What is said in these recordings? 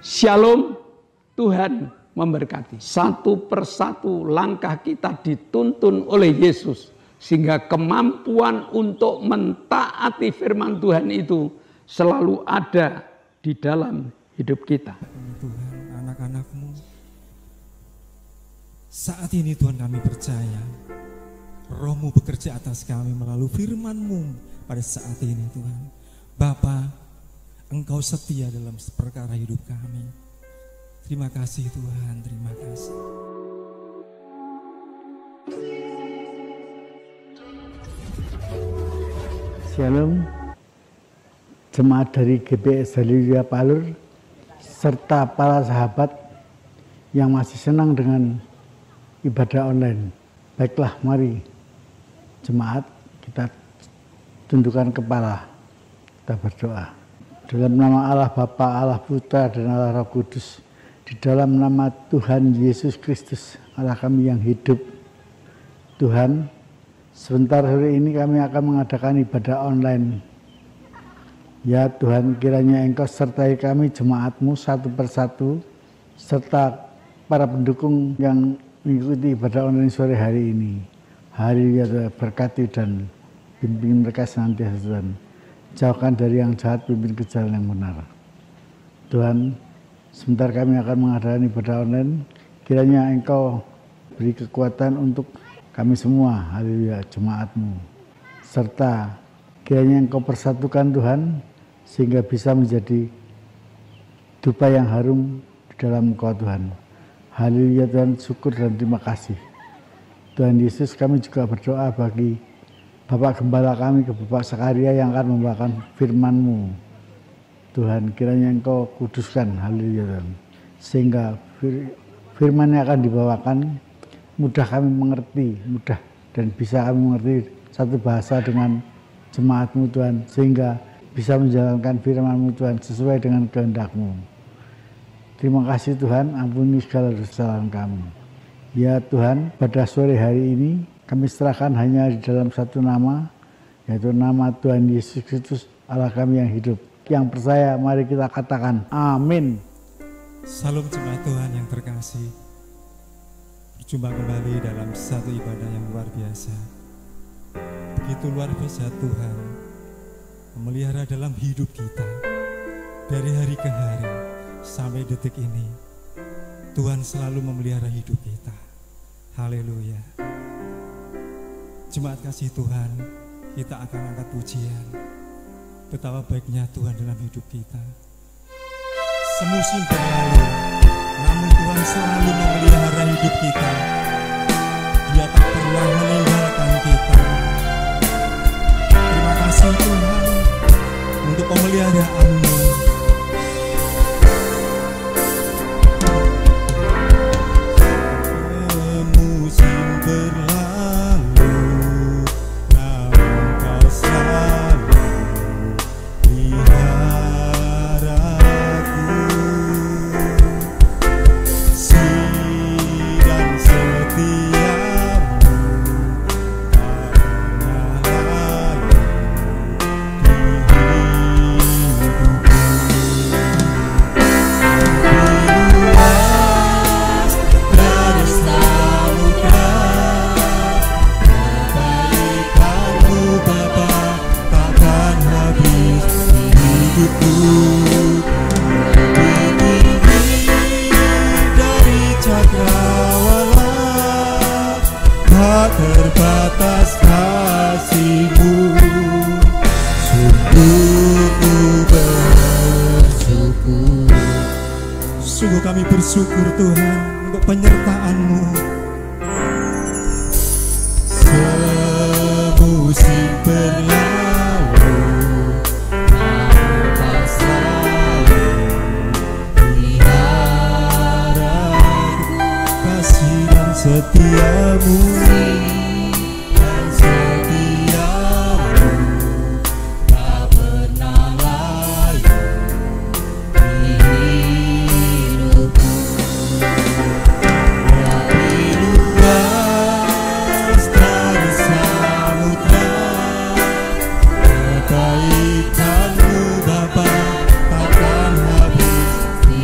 Shalom, Tuhan memberkati. Satu persatu langkah kita dituntun oleh Yesus, sehingga kemampuan untuk mentaati firman Tuhan itu selalu ada di dalam hidup kita. Tuhan, anak-anak-Mu, saat ini Tuhan kami percaya Roh-Mu bekerja atas kami melalui firman-Mu pada saat ini Tuhan. Bapa, Engkau setia dalam perkara hidup kami. Terima kasih Tuhan, terima kasih. Shalom, jemaat dari GBS Haleluya Palur, serta para sahabat yang masih senang dengan ibadah online. Baiklah, mari jemaat kita tundukkan kepala, kita berdoa. Dalam nama Allah Bapa, Allah Putra, dan Allah Roh Kudus, di dalam nama Tuhan Yesus Kristus, Allah kami yang hidup. Tuhan, sebentar sore ini kami akan mengadakan ibadah online. Ya Tuhan, kiranya Engkau sertai kami jemaat-Mu satu persatu, serta para pendukung yang mengikuti ibadah online sore hari ini. Hari ya berkati dan bimbing mereka senantiasa Tuhan. Jauhkan dari yang jahat, pimpin ke jalan yang benar. Tuhan, sebentar kami akan mengadakan ibadah online. Kiranya Engkau beri kekuatan untuk kami semua, haleluya, jemaat-Mu. Serta kiranya Engkau persatukan Tuhan, sehingga bisa menjadi dupa yang harum di dalam Engkau Tuhan. Haleluya Tuhan, syukur dan terima kasih. Tuhan Yesus, kami juga berdoa bagi Bapak Gembala kami, ke Bapak Sakaria yang akan membawakan firman-Mu. Tuhan, kiranya Engkau kuduskan, haleluya Tuhan. Sehingga firman yang akan dibawakan mudah kami mengerti, mudah dan bisa kami mengerti satu bahasa dengan jemaat-Mu Tuhan, sehingga bisa menjalankan firman-Mu Tuhan sesuai dengan kehendak-Mu. Terima kasih Tuhan, ampuni segala kesalahan kami. Ya Tuhan, pada sore hari ini kami serahkan hanya di dalam satu nama, yaitu nama Tuhan Yesus Kristus, Allah kami yang hidup. Yang percaya, mari kita katakan amin. Salam jemaat Tuhan yang terkasih. Berjumpa kembali dalam satu ibadah yang luar biasa. Begitu luar biasa Tuhan memelihara dalam hidup kita. Dari hari ke hari sampai detik ini, Tuhan selalu memelihara hidup kita. Haleluya. Jemaat kasih Tuhan, kita akan angkat pujian. Betapa baiknya Tuhan dalam hidup kita. Semusim berlalu, namun Tuhan selalu memelihara hidup kita. Dia tak pernah meninggalkan kita. Terima kasih Tuhan untuk pemeliharaan-Mu. Musim berlalu, namun Kau selalu peliharaku. Kasih dan setiamu tak pernah layu di hidupku. Luas dari samudra, kebaikan-Mu Bapa takkan habis di hidupku. Lebih tinggi dari cakrawala, tak terbatas kasih-Mu. Sungguh ku bersyukur. Sungguh kami bersyukur Tuhan untuk penyertaan-Mu. Semusim berlalu, namun Kau selalu peliharaku. Kasih dan setia-Mu, dan setia-Mu tak pernah layu di hidupku. Dari luas dari samudra, kebaikan-Mu Bapa takkan habis di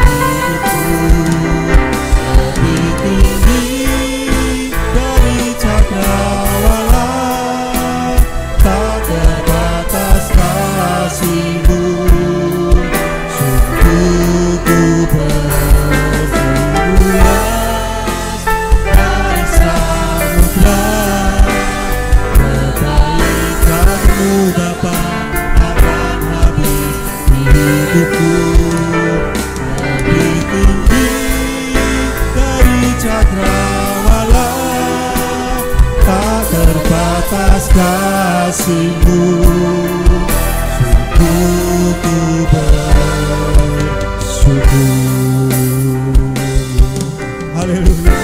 kasih-Mu, sungguh ku bersyukur. Haleluya.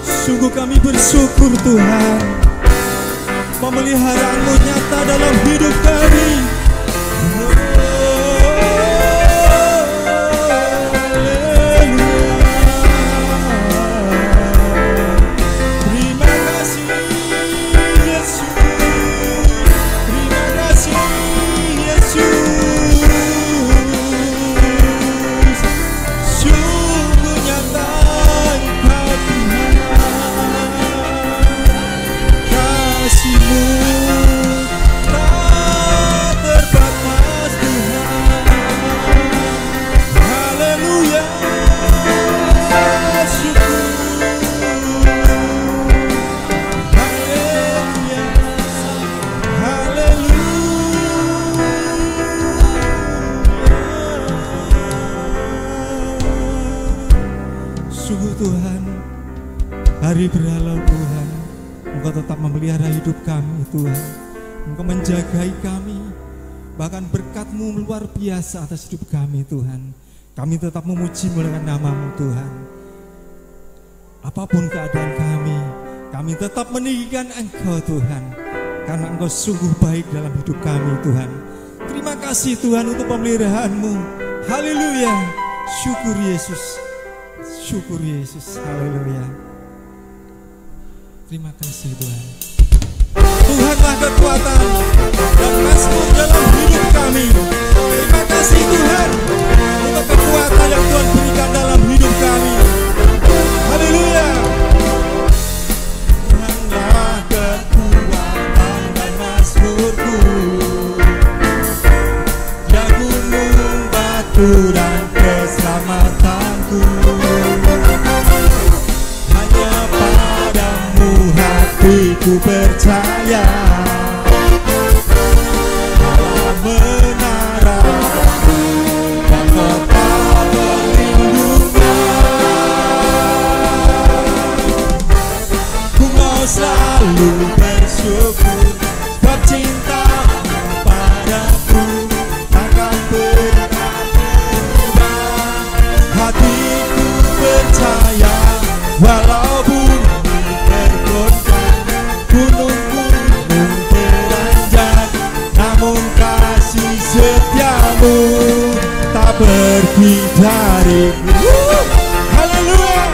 Sungguh kami bersyukur Tuhan, pemeliharaanmu nyata dalam hidup kami. Hari berlalu Tuhan, Engkau tetap memelihara hidup kami Tuhan. Engkau menjagai kami, bahkan berkat-Mu luar biasa atas hidup kami Tuhan. Kami tetap memuji muliakan nama-Mu Tuhan. Apapun keadaan kami tetap meninggikan Engkau Tuhan, karena Engkau sungguh baik dalam hidup kami Tuhan. Terima kasih Tuhan untuk pemeliharaan-Mu. Haleluya. Syukur Yesus. Syukur Yesus. Haleluya. Terima kasih Tuhan. Tuhanlah kekuatan dan mazmur dalam hidup kami. Terima kasih Tuhan untuk kekuatan yang Tuhan berikan dalam hidup kami. Haleluya. Tuhanlah kekuatan dan mazmurku, ya gunung batu dan keselamatanku. Ku percaya Allah menara dan kota perlindungan. Ku mau selalu bersyukur sebab cinta-Mu padaku takkan pernah berubah. Hatiku percaya walaupun gunung-gunung beranjak, namun kasih setia-Mu tak pergi dariku. Haleluya.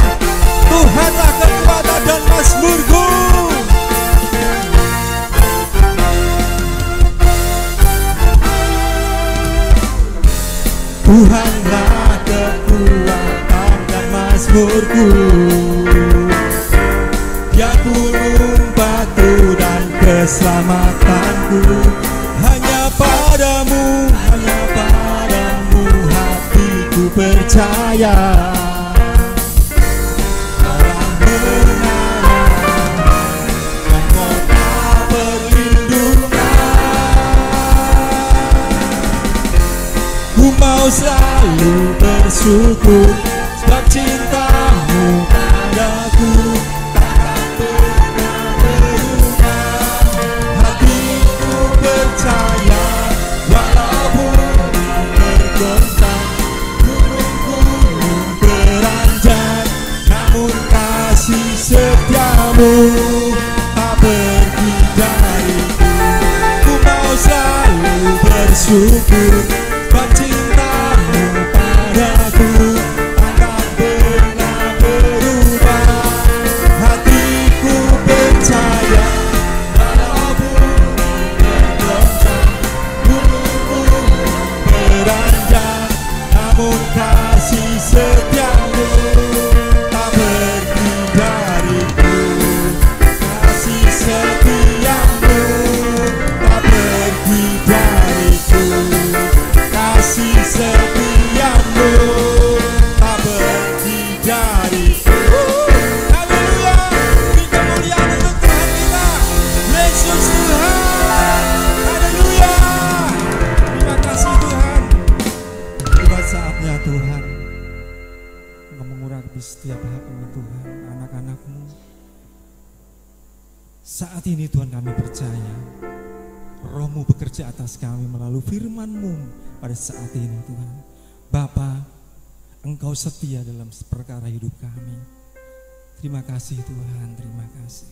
Tuhanlah kekuatan dan mazmurku. Tuhanlah kekuatan dan mazmurku, ya gunung batu dan keselamatanku. Hanya padamu hatiku percaya. Allah menara dan kota perlindungan. Ku mau selalu bersyukur sebab cinta-Mu padaku takkan pernah berubah. Hatiku percaya walaupun bergoncang, gunung-gunung beranjak, namun kasih setia-Mu tak pergi dariku. Ku mau selalu bersyukur sebab cinta-Mu padaku takkan pernah berubah. Hatiku percaya walaupun bergoncang, gunung-gunung beranjak, namun kasih setia-Mu tak pergi dariku. Kasih setia-Mu tak pergi dariku. Saat ini Tuhan kami percaya Roh-Mu bekerja atas kami melalui firman-Mu pada saat ini Tuhan. Bapa, Engkau setia dalam perkara hidup kami. Terima kasih Tuhan, terima kasih.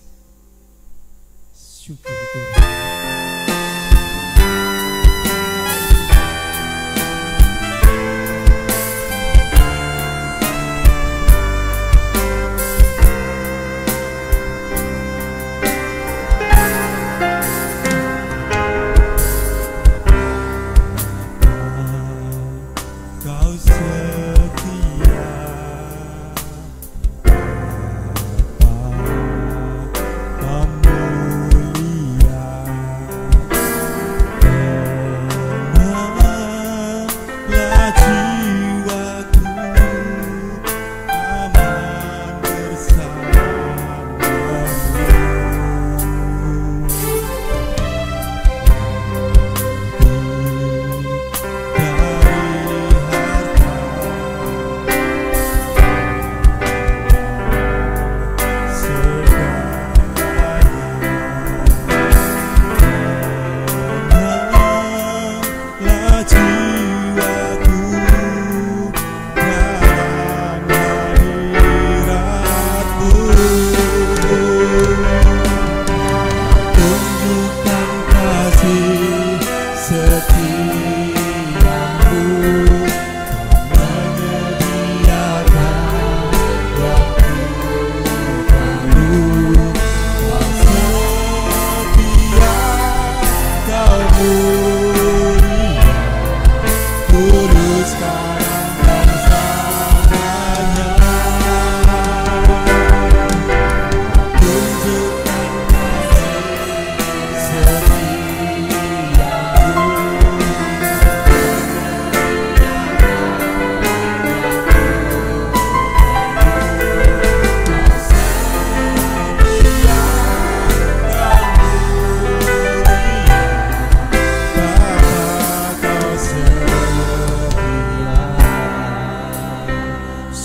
Syukur Tuhan.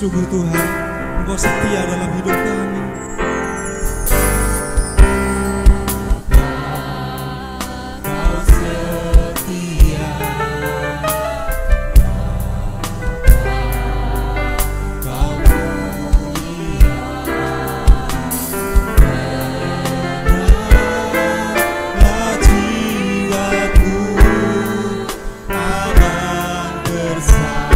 Sungguh Tuhan, Engkau setia dalam hidup kami. Kau setia, Kau mulia, benar jiwaku aman bersama.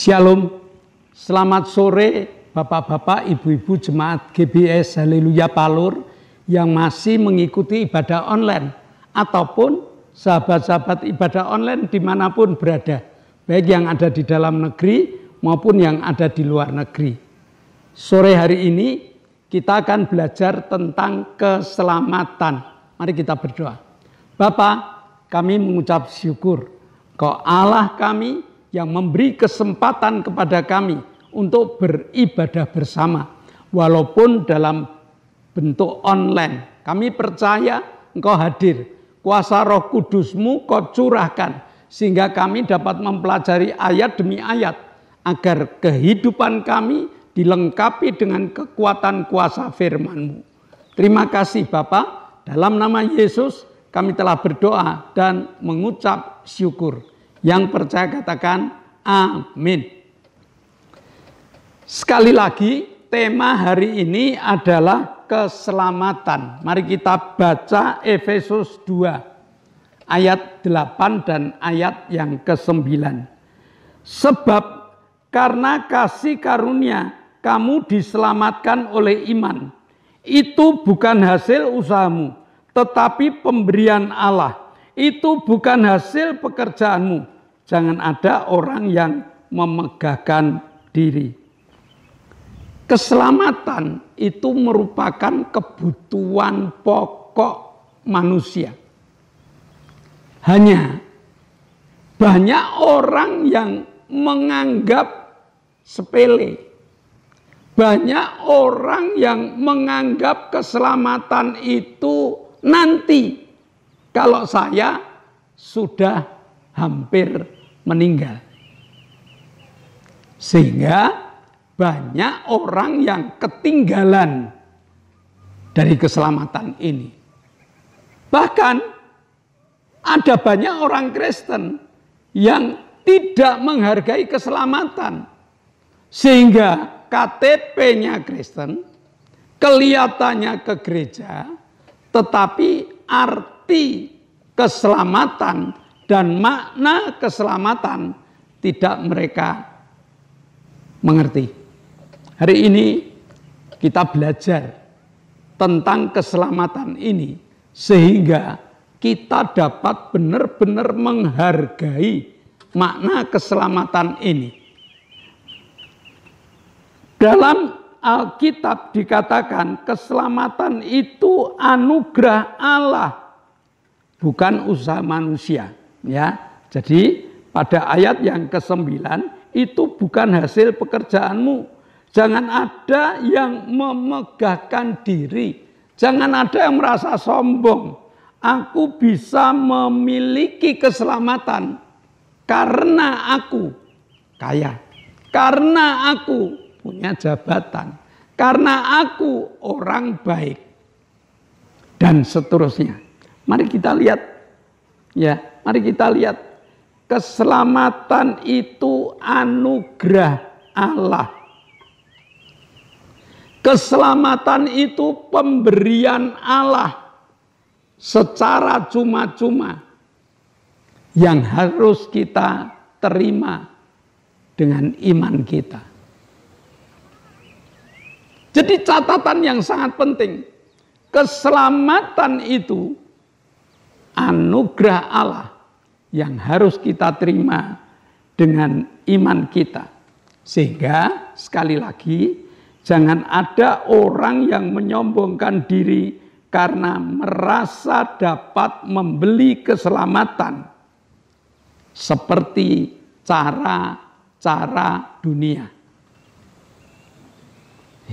Shalom, selamat sore bapak-bapak, ibu-ibu jemaat GBS Haleluya Palur yang masih mengikuti ibadah online ataupun sahabat-sahabat ibadah online dimanapun berada, baik yang ada di dalam negeri maupun yang ada di luar negeri. Sore hari ini kita akan belajar tentang keselamatan. Mari kita berdoa. Bapa, kami mengucap syukur Kau Allah kami yang memberi kesempatan kepada kami untuk beribadah bersama walaupun dalam bentuk online. Kami percaya Engkau hadir. Kuasa Roh Kudus-Mu Kau curahkan sehingga kami dapat mempelajari ayat demi ayat agar kehidupan kami dilengkapi dengan kekuatan kuasa firman-Mu. Terima kasih Bapa, dalam nama Yesus kami telah berdoa dan mengucap syukur. Yang percaya katakan amin. Sekali lagi tema hari ini adalah keselamatan. Mari kita baca Efesus 2 ayat 8 dan ayat yang ke-9. Sebab karena kasih karunia kamu diselamatkan oleh iman. Itu bukan hasil usahamu, tetapi pemberian Allah. Itu bukan hasil pekerjaanmu. Jangan ada orang yang memegahkan diri. Keselamatan itu merupakan kebutuhan pokok manusia. Hanya banyak orang yang menganggap sepele. Banyak orang yang menganggap keselamatan itu nanti kalau saya sudah hampir meninggal. Sehingga banyak orang yang ketinggalan dari keselamatan ini. Bahkan ada banyak orang Kristen yang tidak menghargai keselamatan. Sehingga KTP-nya Kristen, kelihatannya ke gereja, tetapi arti keselamatan dan makna keselamatan tidak mereka mengerti. Hari ini kita belajar tentang keselamatan ini sehingga kita dapat benar-benar menghargai makna keselamatan ini. Dalam Alkitab dikatakan keselamatan itu anugerah Allah, bukan usaha manusia. Ya, jadi pada ayat yang ke-9 itu bukan hasil pekerjaanmu. Jangan ada yang memegahkan diri. Jangan ada yang merasa sombong. Aku bisa memiliki keselamatan karena aku kaya. Karena aku punya jabatan. Karena aku orang baik. Dan seterusnya. Mari kita lihat. Ya, mari kita lihat. Keselamatan itu anugerah Allah. Keselamatan itu pemberian Allah secara cuma-cuma yang harus kita terima dengan iman kita. Jadi catatan yang sangat penting, keselamatan itu anugerah Allah yang harus kita terima dengan iman kita. Sehingga sekali lagi, jangan ada orang yang menyombongkan diri karena merasa dapat membeli keselamatan seperti cara-cara dunia.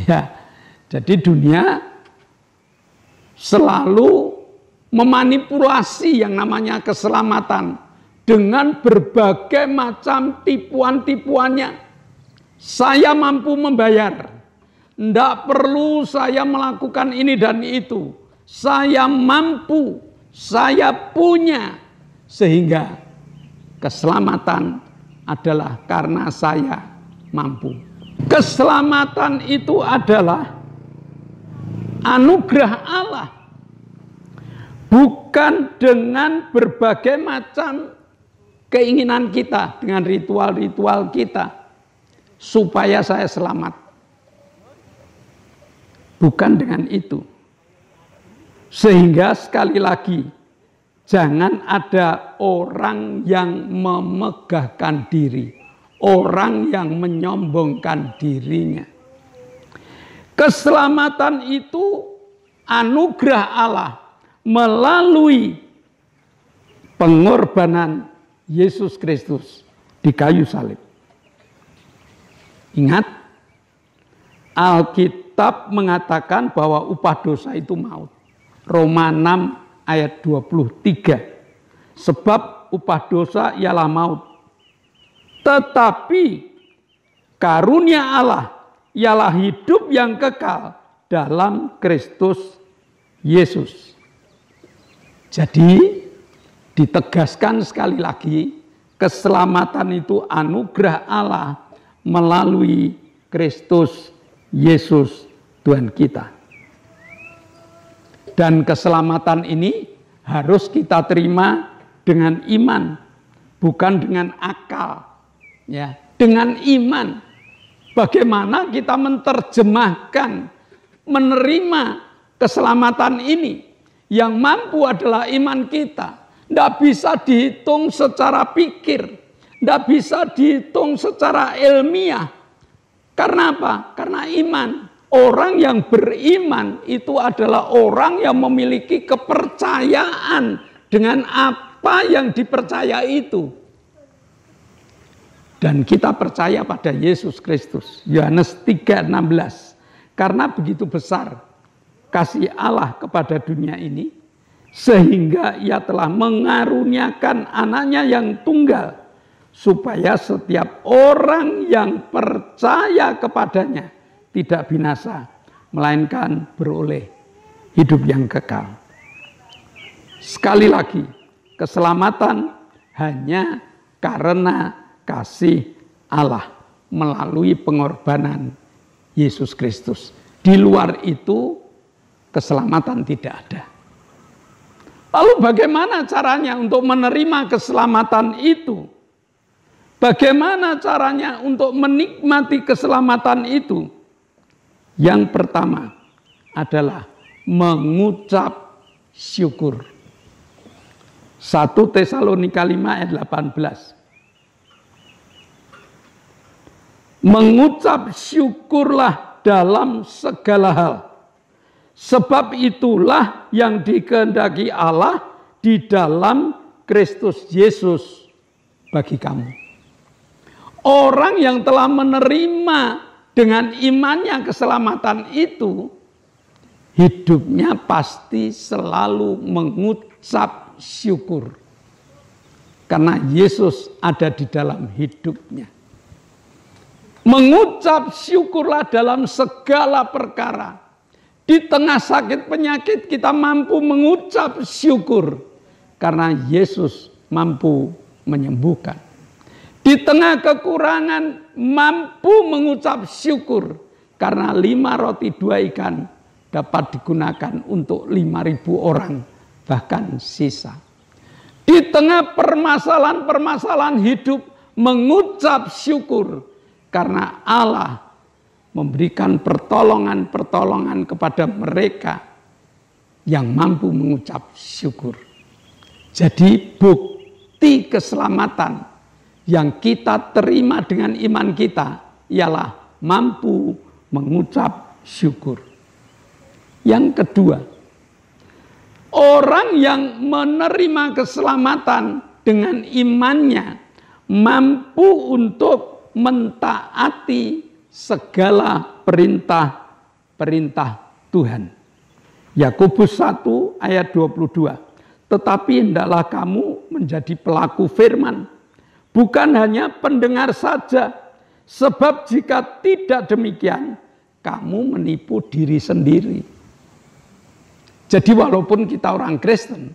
Ya, jadi dunia selalu memanipulasi yang namanya keselamatan dengan berbagai macam tipuan-tipuannya. Saya mampu membayar. Tidak perlu saya melakukan ini dan itu. Saya mampu, saya punya. Sehingga keselamatan adalah karena saya mampu. Keselamatan itu adalah anugerah Allah. Bukan dengan berbagai macam keinginan kita, dengan ritual-ritual kita. Supaya saya selamat. Bukan dengan itu. Sehingga sekali lagi, jangan ada orang yang memegahkan diri, orang yang menyombongkan dirinya. Keselamatan itu anugerah Allah melalui pengorbanan Yesus Kristus di kayu salib. Ingat, Alkitab mengatakan bahwa upah dosa itu maut. Roma 6 ayat 23. Sebab upah dosa ialah maut. Tetapi karunia Allah ialah hidup yang kekal dalam Kristus Yesus. Jadi ditegaskan sekali lagi, keselamatan itu anugerah Allah melalui Kristus Yesus Tuhan kita. Dan keselamatan ini harus kita terima dengan iman, bukan dengan akal. Ya, dengan iman. Bagaimana kita menerjemahkan, menerima keselamatan ini? Yang mampu adalah iman kita. Tidak bisa dihitung secara pikir. Tidak bisa dihitung secara ilmiah. Karena apa? Karena iman. Orang yang beriman itu adalah orang yang memiliki kepercayaan dengan apa yang dipercaya itu. Dan kita percaya pada Yesus Kristus. Yohanes 3:16. Karena begitu besar kasih Allah kepada dunia ini, sehingga ia telah mengaruniakan anaknya yang tunggal, supaya setiap orang yang percaya kepadanya tidak binasa, melainkan beroleh hidup yang kekal. Sekali lagi, keselamatan hanya karena kasih Allah melalui pengorbanan Yesus Kristus. Di luar itu, keselamatan tidak ada. Lalu bagaimana caranya untuk menerima keselamatan itu? Bagaimana caranya untuk menikmati keselamatan itu? Yang pertama adalah mengucap syukur. 1 Tesalonika 5 ayat 18. Mengucap syukurlah dalam segala hal. Sebab itulah yang dikehendaki Allah di dalam Kristus Yesus bagi kamu. Orang yang telah menerima dengan imannya keselamatan itu, hidupnya pasti selalu mengucap syukur. Karena Yesus ada di dalam hidupnya. Mengucap syukurlah dalam segala perkara. Di tengah sakit penyakit kita mampu mengucap syukur. Karena Yesus mampu menyembuhkan. Di tengah kekurangan mampu mengucap syukur. Karena 5 roti 2 ikan dapat digunakan untuk 5.000 orang. Bahkan sisa. Di tengah permasalahan-permasalahan hidup mengucap syukur. Karena Allah memberikan pertolongan-pertolongan kepada mereka yang mampu mengucap syukur. Jadi bukti keselamatan yang kita terima dengan iman kita ialah mampu mengucap syukur. Yang kedua, orang yang menerima keselamatan dengan imannya mampu untuk mentaati segala perintah-perintah Tuhan. Yakobus 1 ayat 22. Tetapi hendaklah kamu menjadi pelaku firman, bukan hanya pendengar saja, sebab jika tidak demikian, kamu menipu diri sendiri. Jadi walaupun kita orang Kristen,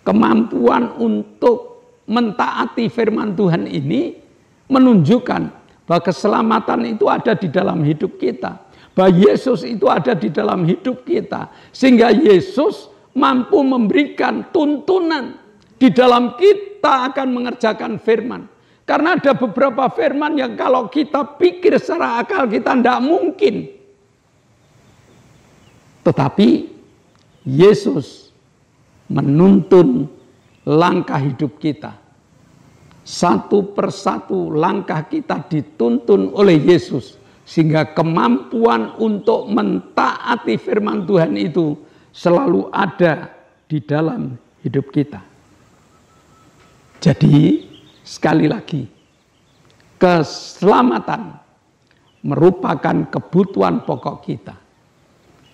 kemampuan untuk mentaati firman Tuhan ini menunjukkan bahwa keselamatan itu ada di dalam hidup kita. Bahwa Yesus itu ada di dalam hidup kita. Sehingga Yesus mampu memberikan tuntunan di dalam kita akan mengerjakan firman. Karena ada beberapa firman yang kalau kita pikir secara akal kita tidak mungkin. Tetapi Yesus menuntun langkah hidup kita. Satu persatu langkah kita dituntun oleh Yesus, sehingga kemampuan untuk mentaati firman Tuhan itu selalu ada di dalam hidup kita. Jadi sekali lagi, keselamatan merupakan kebutuhan pokok kita.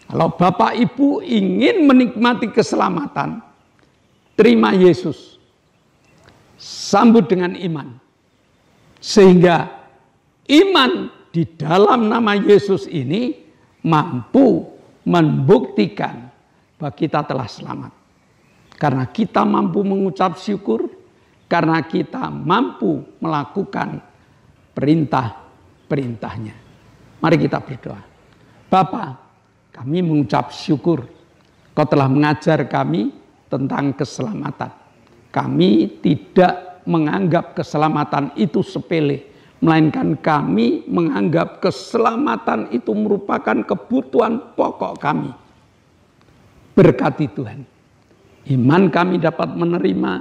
Kalau Bapak Ibu ingin menikmati keselamatan, terima Yesus. Sambut dengan iman. Sehingga iman di dalam nama Yesus ini mampu membuktikan bahwa kita telah selamat. Karena kita mampu mengucap syukur, karena kita mampu melakukan perintah-perintahnya. Mari kita berdoa. Bapa, kami mengucap syukur Kau telah mengajar kami tentang keselamatan. Kami tidak menganggap keselamatan itu sepele, melainkan kami menganggap keselamatan itu merupakan kebutuhan pokok kami. Berkati Tuhan, iman kami dapat menerima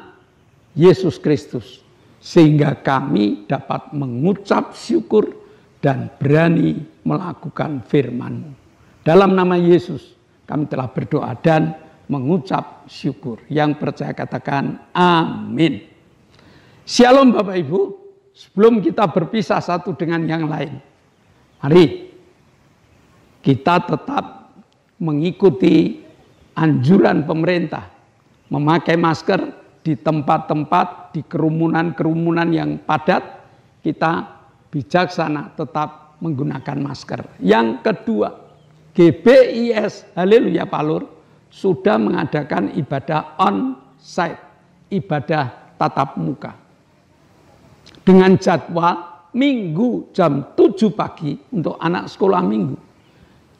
Yesus Kristus, sehingga kami dapat mengucap syukur dan berani melakukan firman-Mu. Dalam nama Yesus kami telah berdoa dan mengucap syukur. Yang percaya katakan amin. Shalom Bapak Ibu. Sebelum kita berpisah satu dengan yang lain, mari kita tetap mengikuti anjuran pemerintah memakai masker di tempat-tempat, di kerumunan-kerumunan yang padat. Kita bijaksana tetap menggunakan masker. Yang kedua, GBIS Haleluya Palur sudah mengadakan ibadah on-site, ibadah tatap muka. Dengan jadwal Minggu jam 7 pagi untuk anak sekolah minggu.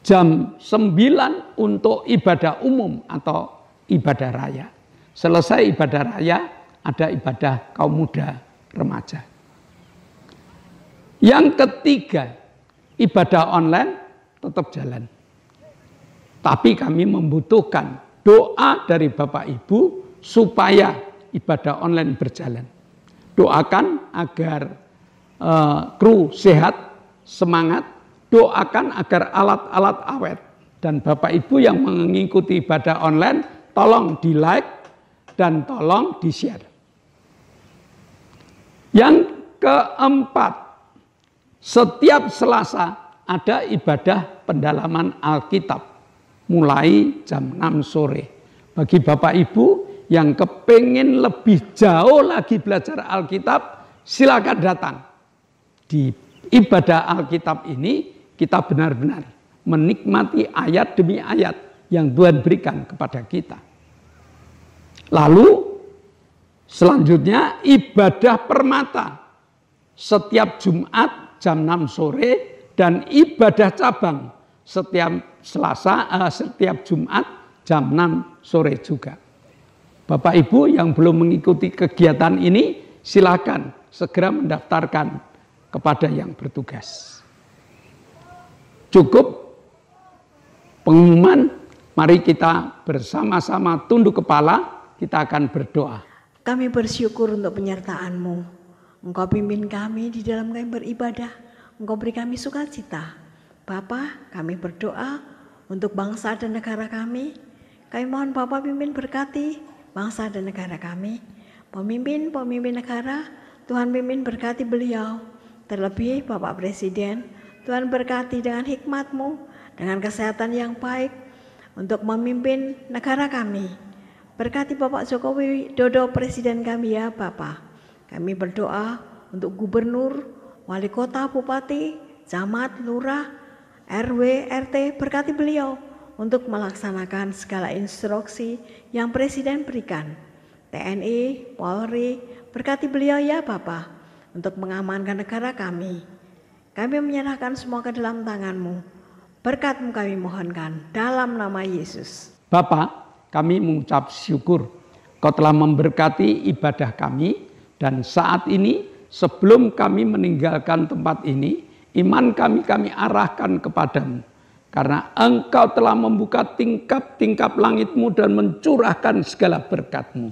Jam 9 untuk ibadah umum atau ibadah raya. Selesai ibadah raya, ada ibadah kaum muda remaja. Yang ketiga, ibadah online tetap jalan. Tapi kami membutuhkan doa dari Bapak Ibu supaya ibadah online berjalan. Doakan agar kru sehat, semangat. Doakan agar alat-alat awet. Dan Bapak Ibu yang mengikuti ibadah online, tolong di-like dan tolong di-share. Yang keempat, setiap Selasa ada ibadah pendalaman Alkitab. Mulai jam 6 sore. Bagi Bapak Ibu yang kepengen lebih jauh lagi belajar Alkitab, silakan datang. Di ibadah Alkitab ini kita benar-benar menikmati ayat demi ayat yang Tuhan berikan kepada kita. Lalu selanjutnya ibadah permata setiap Jumat jam 6 sore dan ibadah cabang setiap setiap Jumat jam 6 sore juga. Bapak Ibu yang belum mengikuti kegiatan ini, silakan segera mendaftarkan kepada yang bertugas. Cukup pengumuman, mari kita bersama-sama tunduk kepala, kita akan berdoa. Kami bersyukur untuk penyertaan-Mu. Engkau pimpin kami di dalam kami beribadah, Engkau beri kami sukacita. Bapa, kami berdoa untuk bangsa dan negara kami. Kami mohon Bapa pimpin berkati bangsa dan negara kami. Pemimpin negara, Tuhan pimpin berkati beliau. Terlebih Bapak Presiden, Tuhan berkati dengan hikmat-Mu, dengan kesehatan yang baik untuk memimpin negara kami. Berkati Bapak Jokowi Dodo Presiden kami ya Bapak. Kami berdoa untuk gubernur, wali kota, bupati, camat, lurah, RW, RT, berkati beliau untuk melaksanakan segala instruksi yang Presiden berikan. TNI, Polri, berkati beliau ya Bapak untuk mengamankan negara kami. Kami menyerahkan semua ke dalam tangan-Mu. Berkat-Mu kami mohonkan dalam nama Yesus. Bapak, kami mengucap syukur Kau telah memberkati ibadah kami, dan saat ini sebelum kami meninggalkan tempat ini, iman kami arahkan kepadamu. Karena Engkau telah membuka tingkap-tingkap langitmu dan mencurahkan segala berkat-Mu.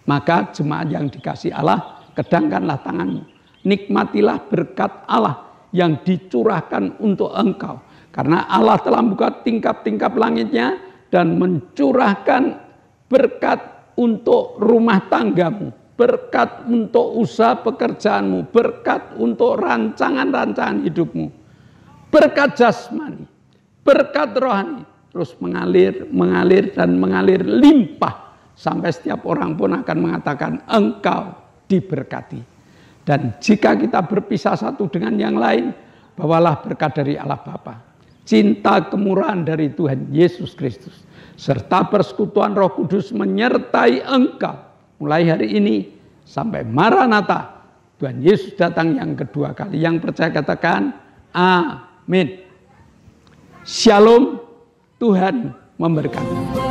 Maka jemaat yang dikasihi Allah, kedangkanlah tanganmu. Nikmatilah berkat Allah yang dicurahkan untuk engkau. Karena Allah telah membuka tingkap-tingkap langitnya dan mencurahkan berkat untuk rumah tanggamu. Berkat untuk usaha pekerjaanmu. Berkat untuk rancangan-rancangan hidupmu. Berkat jasmani. Berkat rohani terus mengalir dan mengalir limpah sampai setiap orang pun akan mengatakan engkau diberkati. Dan jika kita berpisah satu dengan yang lain, bawalah berkat dari Allah Bapa, cinta kemurahan dari Tuhan Yesus Kristus, serta persekutuan Roh Kudus menyertai engkau mulai hari ini sampai Maranatha, Tuhan Yesus datang yang kedua kali. Yang percaya katakan amin. Shalom, Tuhan memberkati.